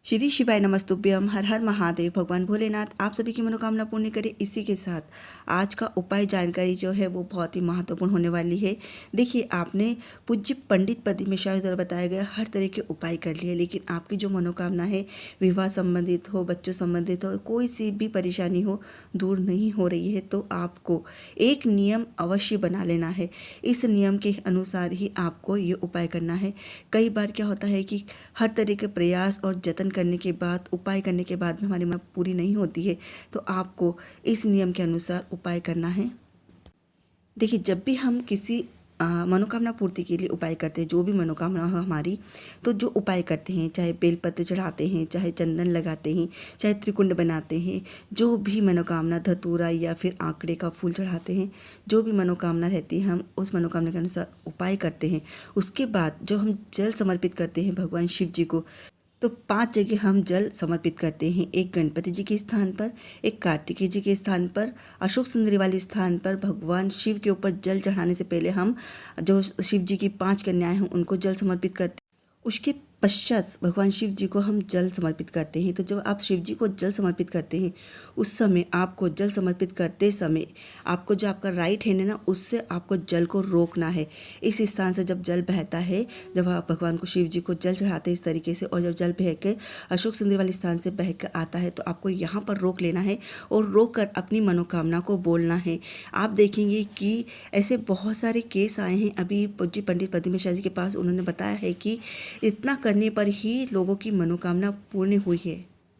श्री शिवाय नमस्तुभ्यम। हर हर महादेव। भगवान भोलेनाथ आप सभी की मनोकामना पूर्ण करे। इसी के साथ आज का उपाय जानकारी जो है वो बहुत ही महत्वपूर्ण होने वाली है। देखिए, आपने पूज्य पंडित पद्मेश्वर द्वारा बताया गया हर तरह के उपाय कर लिए, लेकिन आपकी जो मनोकामना है, विवाह संबंधित हो, बच्चों संबंधित हो, कोई सी भी परेशानी हो, दूर नहीं हो रही है, तो आपको एक नियम अवश्य बना लेना है। इस नियम के अनुसार ही आपको ये उपाय करना है। कई बार क्या होता है कि हर तरह के प्रयास और जतन करने के बाद, उपाय करने के बाद भी हमारी मन पूरी नहीं होती है, तो आपको इस नियम के अनुसार उपाय करना है। देखिए, जब भी हम किसी मनोकामना पूर्ति के लिए उपाय करते हैं, जो भी मनोकामना हो हमारी, तो जो उपाय करते हैं, चाहे बेलपत्र चढ़ाते हैं, चाहे चंदन लगाते हैं, चाहे त्रिकुंड बनाते हैं, जो भी मनोकामना, धतूरा या फिर आंकड़े का फूल चढ़ाते हैं, जो भी मनोकामना रहती है, हम उस मनोकामना के अनुसार उपाय करते हैं। उसके बाद जो हम जल समर्पित करते हैं भगवान शिव जी को, तो 5 जगह हम जल समर्पित करते हैं। एक गणपति जी के स्थान पर, एक कार्तिकेय जी के स्थान पर, अशोक सुंदरी वाले स्थान पर। भगवान शिव के ऊपर जल चढ़ाने से पहले हम जो शिव जी की 5 कन्याएं हैं उनको जल समर्पित करते हैं। उसके पश्चात भगवान शिव जी को हम जल समर्पित करते हैं। तो जब आप शिव जी को जल समर्पित करते हैं, उस समय आपको जल समर्पित करते समय आपको जो आपका राइट हैंड है ना, उससे आपको जल को रोकना है। इस स्थान से जब जल बहता है, जब आप भगवान को, शिव जी को जल चढ़ाते हैं इस तरीके से, और जब जल बह के अशोक सुंदरी वाले स्थान से बह कर आता है, तो आपको यहाँ पर रोक लेना है और रोक कर अपनी मनोकामना को बोलना है। आप देखेंगे कि ऐसे बहुत सारे केस आए हैं अभी पूज्य पंडित पद्मेश्वर जी के पास। उन्होंने बताया है कि इतना करने पर ही लोगों की मनोकामना पूर्ण हुई है।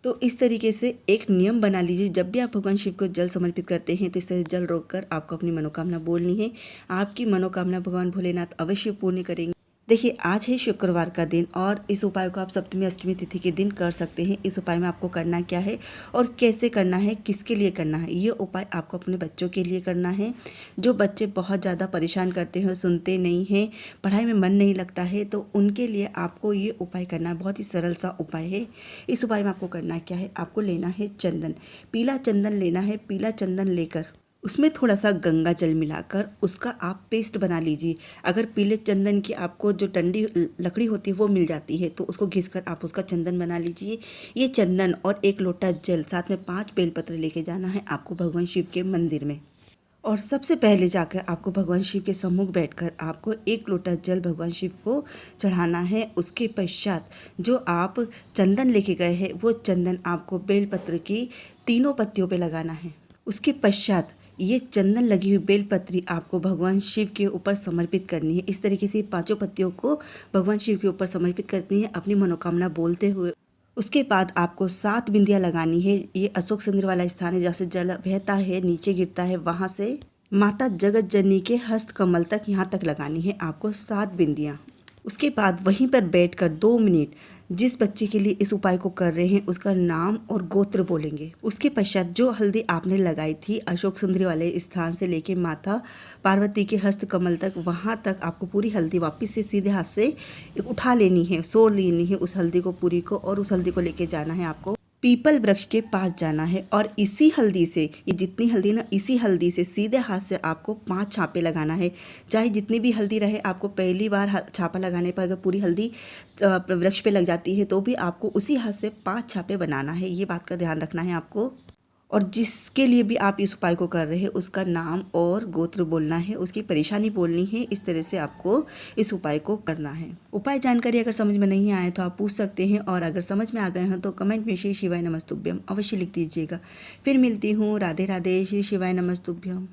तो इस तरीके से एक नियम बना लीजिए, जब भी आप भगवान शिव को जल समर्पित करते हैं तो इस तरह जल रोककर आपको अपनी मनोकामना बोलनी है। आपकी मनोकामना भगवान भोलेनाथ अवश्य पूर्ण करेंगे। देखिए, आज है शुक्रवार का दिन और इस उपाय को आप सप्तमी अष्टमी तिथि के दिन कर सकते हैं। इस उपाय में आपको करना क्या है और कैसे करना है, किसके लिए करना है। ये उपाय आपको अपने बच्चों के लिए करना है। जो बच्चे बहुत ज़्यादा परेशान करते हैं, सुनते नहीं हैं, पढ़ाई में मन नहीं लगता है, तो उनके लिए आपको ये उपाय करना है। बहुत ही सरल सा उपाय है। इस उपाय में आपको करना क्या है, आपको लेना है चंदन, पीला चंदन लेना है। पीला चंदन लेकर उसमें थोड़ा सा गंगा जल मिलाकर उसका आप पेस्ट बना लीजिए। अगर पीले चंदन की आपको जो ठंडी लकड़ी होती है वो मिल जाती है, तो उसको घिसकर आप उसका चंदन बना लीजिए। ये चंदन और 1 लोटा जल, साथ में 5 बेलपत्र लेके जाना है आपको भगवान शिव के मंदिर में। और सबसे पहले जाकर आपको भगवान शिव के सम्मुख बैठकर आपको 1 लोटा जल भगवान शिव को चढ़ाना है। उसके पश्चात जो आप चंदन लेके गए हैं, वो चंदन आपको बेलपत्र की 3 पत्तियों पे लगाना है। उसके पश्चात ये चंदन लगी हुई बेलपत्री आपको भगवान शिव के ऊपर समर्पित करनी है। इस तरीके से 5 पत्तियों को भगवान शिव के ऊपर समर्पित करनी है अपनी मनोकामना बोलते हुए। उसके बाद आपको 7 बिंदियाँ लगानी है। ये अशोक सुंदर वाला स्थान है, जहाँ से जल बहता है, नीचे गिरता है, वहाँ से माता जगत जननी के हस्त कमल तक, यहाँ तक लगानी है आपको 7 बिंदियाँ। उसके बाद वहीं पर बैठकर 2 मिनट जिस बच्चे के लिए इस उपाय को कर रहे हैं उसका नाम और गोत्र बोलेंगे। उसके पश्चात जो हल्दी आपने लगाई थी अशोक सुंदरी वाले स्थान से लेके माता पार्वती के हस्त कमल तक, वहाँ तक आपको पूरी हल्दी वापस से सीधे हाथ से उठा लेनी है, सोड़ लेनी है उस हल्दी को पूरी को, और उस हल्दी को लेके जाना है आपको पीपल वृक्ष के पास जाना है। और इसी हल्दी से, ये जितनी हल्दी ना, इसी हल्दी से सीधे हाथ से आपको 5 छापे लगाना है। चाहे जितनी भी हल्दी रहे, आपको पहली बार छापा लगाने पर अगर पूरी हल्दी वृक्ष पे लग जाती है तो भी आपको उसी हाथ से 5 छापे बनाना है। ये बात का ध्यान रखना है आपको। और जिसके लिए भी आप इस उपाय को कर रहे हैं उसका नाम और गोत्र बोलना है, उसकी परेशानी बोलनी है। इस तरह से आपको इस उपाय को करना है। उपाय जानकारी अगर समझ में नहीं आए तो आप पूछ सकते हैं, और अगर समझ में आ गए हैं तो कमेंट में श्री शिवाय नमस्तुभ्यम अवश्य लिख दीजिएगा। फिर मिलती हूँ। राधे राधे। श्री शिवाय नमस्तुभ्यम।